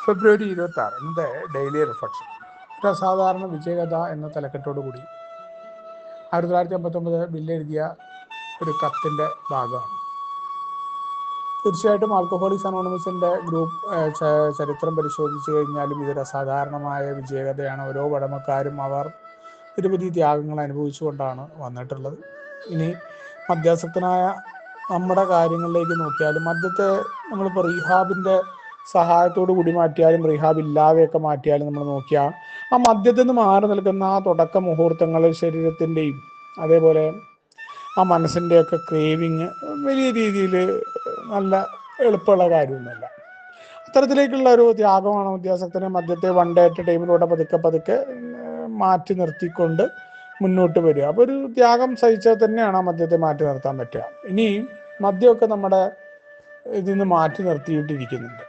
ഫെബ്രുവരി 26 ഇന്നത്തെ daily reflection. ഒരു അസാധാരണ വിജയകഥ എന്ന തലക്കെട്ടോടുകൂടി 1959 ബില്ലെഴുതിയ ഒരു കത്തിൻ്റെ ഭാഗമാണ്. തീർച്ചയായിട്ടും ആൽക്കഹോളിക്സ് അനോണിമസിൻ്റെ ഗ്രൂപ്പ് ചരിത്രം പരിശോധിച്ചു കഴിഞ്ഞാലും ഇതൊരു അസാധാരണമായ വിജയകഥയാണ്. ഓരോ ഉടമക്കാരും അവർ നിരവധി ത്യാഗങ്ങൾ അനുഭവിച്ചുകൊണ്ടാണ് വന്നിട്ടുള്ളത്. ഇനി മദ്യാസക്തനായ നമ്മുടെ കാര്യങ്ങളിലേക്ക് നോക്കിയാലും മദ്യത്തെ നമ്മളിപ്പോൾ റീഹാബിൻ്റെ സഹായത്തോടു കൂടി മാറ്റിയാലും റീഹാബ് ഇല്ലാതെയൊക്കെ മാറ്റിയാലും നമ്മൾ നോക്കിയാൽ ആ മദ്യത്തിൽ നിന്ന് മാറി നിൽക്കുന്ന ആ തുടക്ക മുഹൂർത്തങ്ങളിൽ ശരീരത്തിൻ്റെയും അതേപോലെ ആ മനസ്സിൻ്റെയൊക്കെ ക്രേവിങ് വലിയ രീതിയിൽ നല്ല എളുപ്പമുള്ള കാര്യമൊന്നുമല്ല. അത്തരത്തിലേക്കുള്ള ഒരു ത്യാഗമാണ് മദ്യാസക്തനെ മദ്യത്തെ വൺ ഡേ അറ്റ് ടൈമിലൂടെ പതുക്കെ മാറ്റി നിർത്തിക്കൊണ്ട് മുന്നോട്ട് വരിക. അപ്പോൾ ഒരു ത്യാഗം സഹിച്ചാൽ തന്നെയാണ് ആ മദ്യത്തെ മാറ്റി നിർത്താൻ പറ്റുക. ഇനി മദ്യമൊക്കെ നമ്മുടെ ഇതിൽ നിന്ന് മാറ്റി നിർത്തിയിട്ടിരിക്കുന്നുണ്ട്.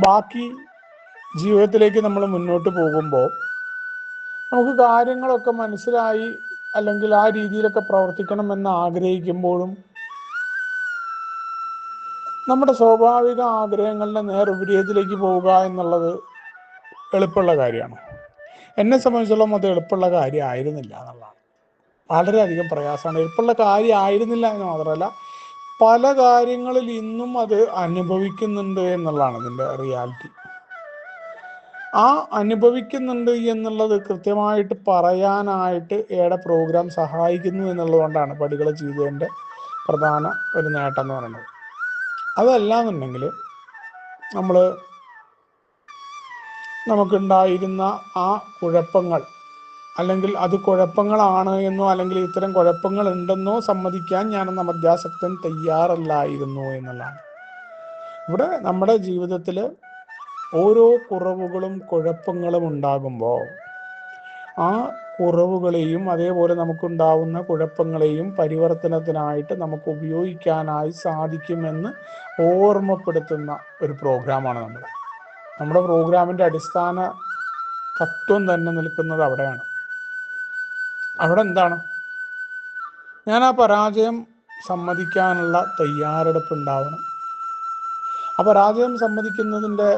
ബാക്കി ജീവിതത്തിലേക്ക് നമ്മൾ മുന്നോട്ട് പോകുമ്പോൾ നമുക്ക് കാര്യങ്ങളൊക്കെ മനസ്സിലായി അല്ലെങ്കിൽ ആ രീതിയിലൊക്കെ പ്രവർത്തിക്കണമെന്ന് ആഗ്രഹിക്കുമ്പോഴും നമ്മുടെ സ്വാഭാവിക ആഗ്രഹങ്ങളുടെ നേർവിപരീതത്തിലേക്ക് പോവുക എന്നുള്ളത് എളുപ്പമുള്ള കാര്യമാണ്. എന്നെ സംബന്ധിച്ചോളം അത് എളുപ്പമുള്ള കാര്യമായിരുന്നില്ല എന്നുള്ളതാണ്. വളരെയധികം പ്രയാസമാണ്. എളുപ്പമുള്ള കാര്യമായിരുന്നില്ല എന്ന് മാത്രമല്ല, പല കാര്യങ്ങളിൽ ഇന്നും അത് അനുഭവിക്കുന്നുണ്ട് എന്നുള്ളതാണ് ഇതിൻ്റെ റിയാലിറ്റി. ആ അനുഭവിക്കുന്നുണ്ട് എന്നുള്ളത് കൃത്യമായിട്ട് പറയാനായിട്ട് ഏടെ പ്രോഗ്രാം സഹായിക്കുന്നു എന്നുള്ളതുകൊണ്ടാണ് പടികൾ ചെയ്തതിൻ്റെ പ്രധാന ഒരു നേട്ടം എന്ന് പറയുന്നത്. അതല്ലാന്നുണ്ടെങ്കിൽ നമുക്കുണ്ടായിരുന്ന ആ കുഴപ്പങ്ങൾ അല്ലെങ്കിൽ അത് കുഴപ്പങ്ങളാണ് എന്നോ അല്ലെങ്കിൽ ഇത്തരം കുഴപ്പങ്ങൾ ഉണ്ടെന്നോ സമ്മതിക്കാൻ ഞാനെന്ന മദ്യാസക്തൻ തയ്യാറല്ലായിരുന്നു എന്നുള്ളതാണ്. ഇവിടെ നമ്മുടെ ജീവിതത്തിൽ ഓരോ കുറവുകളും കുഴപ്പങ്ങളും ഉണ്ടാകുമ്പോൾ ആ കുറവുകളെയും അതേപോലെ നമുക്കുണ്ടാവുന്ന കുഴപ്പങ്ങളെയും പരിവർത്തനത്തിനായിട്ട് നമുക്ക് ഉപയോഗിക്കാനായി സാധിക്കുമെന്ന് ഓർമ്മപ്പെടുത്തുന്ന ഒരു പ്രോഗ്രാമാണ് നമ്മുടെ പ്രോഗ്രാമിൻ്റെ അടിസ്ഥാന തത്വം തന്നെ നിൽക്കുന്നത് അവിടെയാണ്. അവിടെ എന്താണ്? ഞാൻ ആ പരാജയം സമ്മതിക്കാനുള്ള തയ്യാറെടുപ്പ് ഉണ്ടാവണം. ആ പരാജയം സമ്മതിക്കുന്നതിൻ്റെ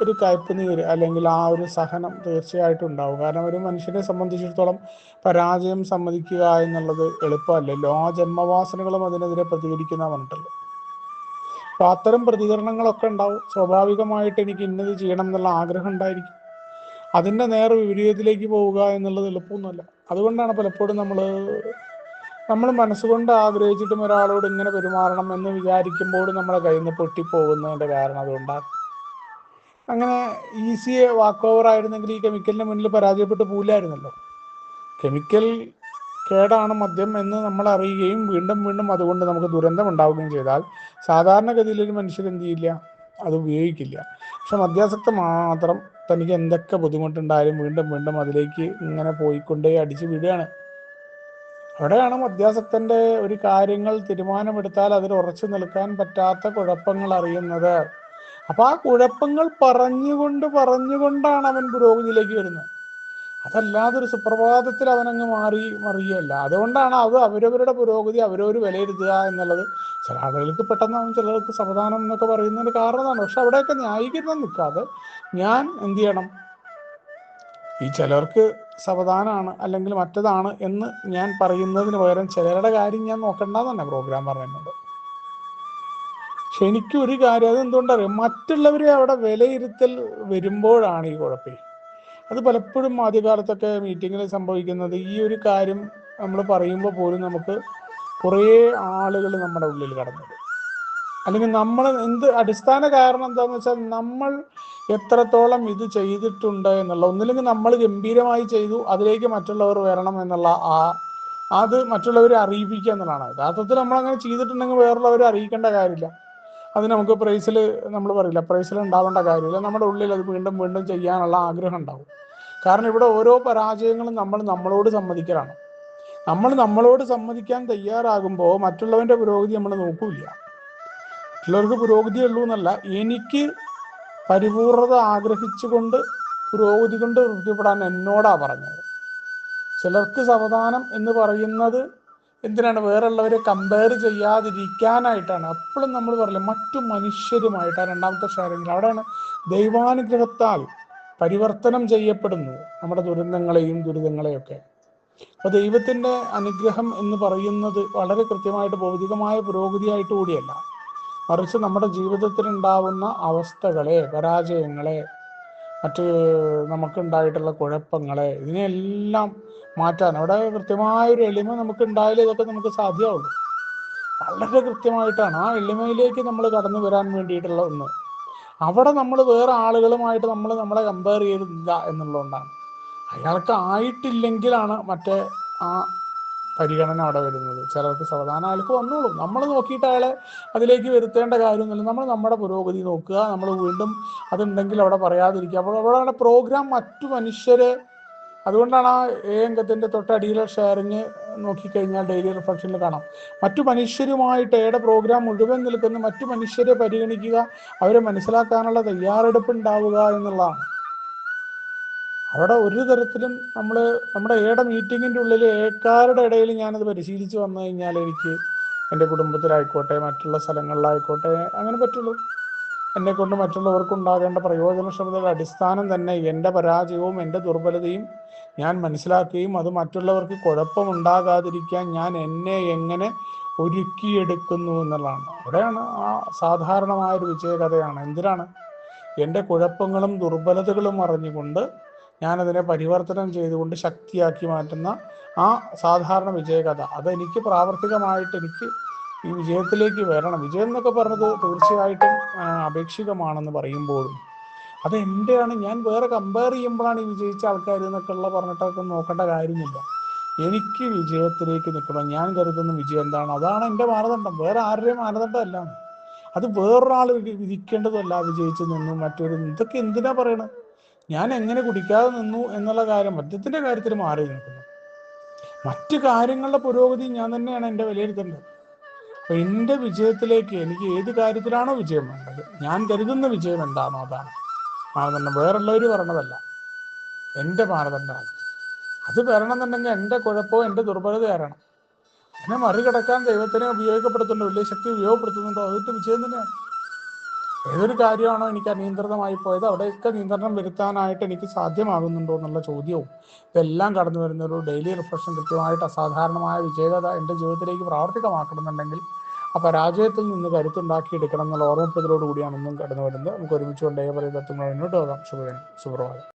ഒരു കയ്പുനീര് അല്ലെങ്കിൽ ആ ഒരു സഹനം തീർച്ചയായിട്ടും ഉണ്ടാവും. കാരണം ഒരു മനുഷ്യനെ സംബന്ധിച്ചിടത്തോളം പരാജയം സമ്മതിക്കുക എന്നുള്ളത് എളുപ്പമല്ലല്ലോ. ആ ജന്മവാസനകളും അതിനെതിരെ പ്രതികരിക്കുന്ന പറഞ്ഞിട്ടല്ലോ. അപ്പോൾ അത്തരം പ്രതികരണങ്ങളൊക്കെ ഉണ്ടാവും. സ്വാഭാവികമായിട്ട് എനിക്ക് ഇന്നത് ചെയ്യണം എന്നുള്ള ആഗ്രഹം ഉണ്ടായിരിക്കും. അതിൻ്റെ നേരെ വിപരീതത്തിലേക്ക് പോവുക എന്നുള്ളത് എളുപ്പമൊന്നുമല്ല. അതുകൊണ്ടാണ് പലപ്പോഴും നമ്മൾ മനസ്സുകൊണ്ട് ആഗ്രഹിച്ചിട്ടും ഒരാളോട് ഇങ്ങനെ പെരുമാറണം എന്ന് വിചാരിക്കുമ്പോൾ നമ്മളെ കയ്യിൽ നിന്ന് പൊട്ടിപ്പോകുന്നതിൻ്റെ കാരണം അതുകൊണ്ടാണ്. അങ്ങനെ ഈസി വാക്ക് ഓവർ ആയിരുന്നെങ്കിൽ ഈ കെമിക്കലിന് മുന്നിൽ പരാജയപ്പെട്ട് പോവില്ലായിരുന്നല്ലോ. കെമിക്കൽ കേടാണ് മദ്യം എന്ന് നമ്മൾ അറിയുകയും വീണ്ടും അതുകൊണ്ട് നമുക്ക് ദുരന്തം ഉണ്ടാവുകയും ചെയ്താൽ സാധാരണഗതിയിൽ ഒരു മനുഷ്യർ എന്ത് ചെയ്യില്ല, അത് ഉപയോഗിക്കില്ല. പക്ഷെ മദ്യാസക്തം മാത്രം തനിക്ക് എന്തൊക്കെ ബുദ്ധിമുട്ടുണ്ടായാലും വീണ്ടും അതിലേക്ക് ഇങ്ങനെ പോയിക്കൊണ്ടേ അടിച്ചു വിടുകയാണ്. അവിടെയാണ് മദ്യാസക്തൻ്റെ ഒരു കാര്യങ്ങൾ തീരുമാനമെടുത്താൽ അതിൽ ഉറച്ചു നിൽക്കാൻ പറ്റാത്ത കുഴപ്പങ്ങൾ അറിയുന്നത്. അപ്പം ആ കുഴപ്പങ്ങൾ പറഞ്ഞുകൊണ്ടാണ് അവൻ പുരോഗതിയിലേക്ക് വരുന്നത്. അതല്ലാതെ ഒരു സുപ്രഭാതത്തിൽ അവനങ്ങ് മറിയല്ല. അതുകൊണ്ടാണ് അവരവരുടെ പുരോഗതി അവരവർ വിലയിരുത്തുക എന്നുള്ളത്. ചില ആളുകൾക്ക് പെട്ടെന്നാവും, ചിലർക്ക് സാവധാനം എന്നൊക്കെ പറയുന്നതിന് കാരണമാണ്. പക്ഷെ അവിടെയൊക്കെ ന്യായീകരണം നിൽക്കാതെ ഞാൻ എന്ത് ചെയ്യണം, ഈ ചിലർക്ക് സാവധാനമാണ് അല്ലെങ്കിൽ മറ്റതാണ് എന്ന് ഞാൻ പറയുന്നതിന് പകരം ചിലരുടെ കാര്യം ഞാൻ നോക്കണ്ടെന്ന് തന്നെ പ്രോഗ്രാം പറഞ്ഞിട്ടുണ്ട്. പക്ഷെ എനിക്കൊരു കാര്യം, അതെന്തുകൊണ്ടറിയാം, മറ്റുള്ളവരെ അവിടെ വിലയിരുത്തൽ വരുമ്പോഴാണ് ഈ കുഴപ്പം. അത് പലപ്പോഴും ആദ്യകാലത്തൊക്കെ മീറ്റിങ്ങിൽ സംഭവിക്കുന്നത് ഈ ഒരു കാര്യം നമ്മൾ പറയുമ്പോൾ പോലും നമുക്ക് കുറേ ആളുകൾ നമ്മുടെ ഉള്ളിൽ കടന്നു വരും. അല്ലെങ്കിൽ നമ്മൾ അടിസ്ഥാന കാരണം എന്താണെന്ന് വെച്ചാൽ നമ്മൾ എത്രത്തോളം ഇത് ചെയ്തിട്ടുണ്ട് എന്നുള്ള, ഒന്നില്ലെങ്കിൽ നമ്മൾ ഗംഭീരമായി ചെയ്തു അതിലേക്ക് മറ്റുള്ളവർ വരണം എന്നുള്ള അത് മറ്റുള്ളവരെ അറിയിപ്പിക്കുക എന്നുള്ളതാണ്. യഥാർത്ഥത്തിൽ നമ്മളങ്ങനെ ചെയ്തിട്ടുണ്ടെങ്കിൽ വേറുള്ളവരെ അറിയിക്കേണ്ട കാര്യമില്ല. അത് നമുക്ക് പ്രൈസിൽ നമ്മൾ പറയില്ല, പ്രൈസിൽ ഉണ്ടാവേണ്ട കാര്യമില്ല. നമ്മുടെ ഉള്ളിൽ അത് വീണ്ടും ചെയ്യാനുള്ള ആഗ്രഹം ഉണ്ടാവും. കാരണം ഇവിടെ ഓരോ പരാജയങ്ങളും നമ്മളോട് സമ്മതിക്കലാണ്. നമ്മളോട് സമ്മതിക്കാൻ തയ്യാറാകുമ്പോൾ മറ്റുള്ളവൻ്റെ പുരോഗതി നമ്മൾ നോക്കൂല. മറ്റുള്ളവർക്ക് പുരോഗതി ഉള്ളൂ എന്നല്ല, എനിക്ക് പരിപൂർണത ആഗ്രഹിച്ചുകൊണ്ട് പുരോഗതി കൊണ്ട് തൃപ്തിപ്പെടാൻ എന്നോടാ പറഞ്ഞത്. ചിലർക്ക് സാവധാനം എന്ന് പറയുന്നത് എന്തിനാണ്? വേറുള്ളവരെ കമ്പയർ ചെയ്യാതിരിക്കാനായിട്ടാണ്. അപ്പോഴും നമ്മൾ പറയില്ല മറ്റു മനുഷ്യരുമായിട്ട്. ആ രണ്ടാമത്തെ ഷെയറിംഗ് അവിടെയാണ് ദൈവാനുഗ്രഹത്താൽ പരിവർത്തനം ചെയ്യപ്പെടുന്നത് നമ്മുടെ ദുരന്തങ്ങളെയും ദുരിതങ്ങളെയൊക്കെ. അപ്പോൾ ദൈവത്തിൻ്റെ അനുഗ്രഹം എന്ന് പറയുന്നത് വളരെ കൃത്യമായിട്ട് ഭൗതികമായ പുരോഗതിയായിട്ട് കൂടിയല്ല, മറിച്ച് നമ്മുടെ ജീവിതത്തിലുണ്ടാവുന്ന അവസ്ഥകളെ, പരാജയങ്ങളെ, മറ്റ് നമുക്കുണ്ടായിട്ടുള്ള കുഴപ്പങ്ങളെ, ഇതിനെല്ലാം മാറ്റാൻ അവിടെ കൃത്യമായൊരു എളിമ നമുക്ക് ഉണ്ടായാലേ ഇതൊക്കെ നമുക്ക് സാധ്യമാവുള്ളൂ. വളരെ കൃത്യമായിട്ടാണ് ആ എളിമയിലേക്ക് നമ്മൾ കടന്നു വരാൻ വേണ്ടിയിട്ടുള്ള ഒന്ന്. അവിടെ നമ്മൾ വേറെ ആളുകളുമായിട്ട് നമ്മളെ കമ്പയർ ചെയ്തില്ല എന്നുള്ളതുകൊണ്ടാണ്. അയാൾക്ക് ആയിട്ടില്ലെങ്കിലാണ് മറ്റേ ആ പരിഗണന അവിടെ വരുന്നത്. ചിലർക്ക് സാവധാനം അയാൾക്ക് വന്നോളും. നമ്മൾ നോക്കിയിട്ട് അയാളെ അതിലേക്ക് വരുത്തേണ്ട കാര്യമൊന്നുമില്ല. നമ്മൾ നമ്മുടെ പുരോഗതി നോക്കുക. നമ്മൾ വീണ്ടും അതുണ്ടെങ്കിൽ അവിടെ പറയാതിരിക്കുക. അപ്പോൾ അവിടെ പ്രോഗ്രാം മറ്റു മനുഷ്യരെ, അതുകൊണ്ടാണ് ആ അംഗത്തിൻ്റെ തൊട്ടടിയിലെ ഷെയറിങ് നോക്കിക്കഴിഞ്ഞാൽ ഡെയിലി റിഫ്ലക്ഷനിൽ കാണാം. മറ്റു മനുഷ്യരുമായിട്ട് പ്രോഗ്രാം മുഴുവൻ നിൽക്കുന്ന മറ്റു മനുഷ്യരെ പരിഗണിക്കുക, അവരെ മനസ്സിലാക്കാനുള്ള തയ്യാറെടുപ്പ് ഉണ്ടാവുക എന്നുള്ളതാണ്. അവിടെ ഒരു തരത്തിലും നമ്മുടെ മീറ്റിങ്ങിൻ്റെ ഉള്ളിൽ ഏക്കാരുടെ ഇടയിൽ ഞാനത് പരിശീലിച്ച് വന്നു കഴിഞ്ഞാൽ എനിക്ക് എൻ്റെ കുടുംബത്തിലായിക്കോട്ടെ മറ്റുള്ള സ്ഥലങ്ങളിലായിക്കോട്ടെ അങ്ങനെ പറ്റുള്ളൂ. എന്നെക്കൊണ്ട് മറ്റുള്ളവർക്കുണ്ടാകേണ്ട പ്രയോജനക്ഷമതയുടെ അടിസ്ഥാനം തന്നെ എൻ്റെ പരാജയവും എൻ്റെ ദുർബലതയും ഞാൻ മനസ്സിലാക്കുകയും അത് മറ്റുള്ളവർക്ക് കുഴപ്പമുണ്ടാകാതിരിക്കാൻ ഞാൻ എന്നെ എങ്ങനെ ഒരുക്കിയെടുക്കുന്നു എന്നുള്ളതാണ്. അവിടെയാണ് ആ സാധാരണമായൊരു വിജയകഥയാണ്. എന്തിനാണ്? എൻ്റെ കുഴപ്പങ്ങളും ദുർബലതകളും അറിഞ്ഞുകൊണ്ട് ഞാനതിനെ പരിവർത്തനം ചെയ്തുകൊണ്ട് ശക്തിയാക്കി മാറ്റുന്ന ആ സാധാരണ വിജയകഥ. അതെനിക്ക് പ്രാവർത്തികമായിട്ട് എനിക്ക് ഈ വിജയത്തിലേക്ക് വരണം. വിജയം എന്നൊക്കെ പറഞ്ഞത് തീർച്ചയായിട്ടും അപേക്ഷികമാണെന്ന് പറയുമ്പോഴും അത് എൻ്റെയാണ്. ഞാൻ വേറെ കമ്പയർ ചെയ്യുമ്പോഴാണ് ഈ വിജയിച്ച ആൾക്കാർ എന്നൊക്കെയുള്ള പറഞ്ഞിട്ടൊക്കെ നോക്കേണ്ട കാര്യമില്ല. എനിക്ക് വിജയത്തിലേക്ക് നിൽക്കണം. ഞാൻ കരുതുന്ന വിജയം എന്താണ്, അതാണ് എൻ്റെ മാനദണ്ഡം. വേറെ ആരുടെയും മാനദണ്ഡമല്ല. അത് വേറൊരാൾ വിധിക്കേണ്ടതല്ല. വിജയിച്ച് നിന്നു മറ്റൊരു ഇതൊക്കെ എന്തിനാ പറയണത്? ഞാൻ എങ്ങനെ കുടിക്കാതെ നിന്നു എന്നുള്ള കാര്യം മദ്യത്തിൻ്റെ കാര്യത്തിൽ മാറി നിൽക്കുന്നു. മറ്റു കാര്യങ്ങളുടെ പുരോഗതി ഞാൻ തന്നെയാണ് എൻ്റെ വിലയിരുത്തേണ്ടത്. അപ്പോൾ എൻ്റെ വിജയത്തിലേക്ക് എനിക്ക് ഏത് കാര്യത്തിലാണോ വിജയം വേണ്ടത്, ഞാൻ കരുതുന്ന വിജയം എന്താണോ അതാണ് മാനദണ്ഡം. വേറുള്ളവർ പറഞ്ഞതല്ല, എൻ്റെ മാനദണ്ഡമാണ്. അത് വരണമെന്നുണ്ടെങ്കിൽ എൻ്റെ കുഴപ്പവും എൻ്റെ ദുർബലത കാരണം അതിനെ മറികടക്കാൻ ദൈവത്തിനെ ഉപയോഗപ്പെടുത്തുന്നുണ്ടോ, വലിയ ശക്തി ഉപയോഗപ്പെടുത്തുന്നുണ്ടോ, അതൊക്കെ വിജയം തന്നെയാണ്. ഏതൊരു കാര്യമാണോ എനിക്ക് അനിയന്ത്രിതമായി പോയത് അവിടെയൊക്കെ നിയന്ത്രണം വരുത്താനായിട്ട് എനിക്ക് സാധ്യമാകുന്നുണ്ടോ എന്നുള്ള ചോദ്യവും ഇതെല്ലാം കടന്നു വരുന്ന ഒരു ഡെയിലി റിഫ്ലക്ഷൻ കൃത്യമായിട്ട് അസാധാരണമായ വിജയകത എൻ്റെ ജീവിതത്തിലേക്ക് പ്രാവർത്തികമാക്കണമെന്നുണ്ടെങ്കിൽ ആ പരാജയത്തിൽ നിന്ന് കരുത്തുണ്ടാക്കിയെടുക്കണം എന്നുള്ള ഓർമ്മപ്പെടുത്തലോടുകൂടിയാണ് ഒന്നും കടന്നു വരുന്നത്. നമുക്ക് ഒരുമിച്ച് കൊണ്ടേ പറയുന്ന തത്വങ്ങൾ മുന്നോട്ട് പോകാം. സുപ്രഭാതം.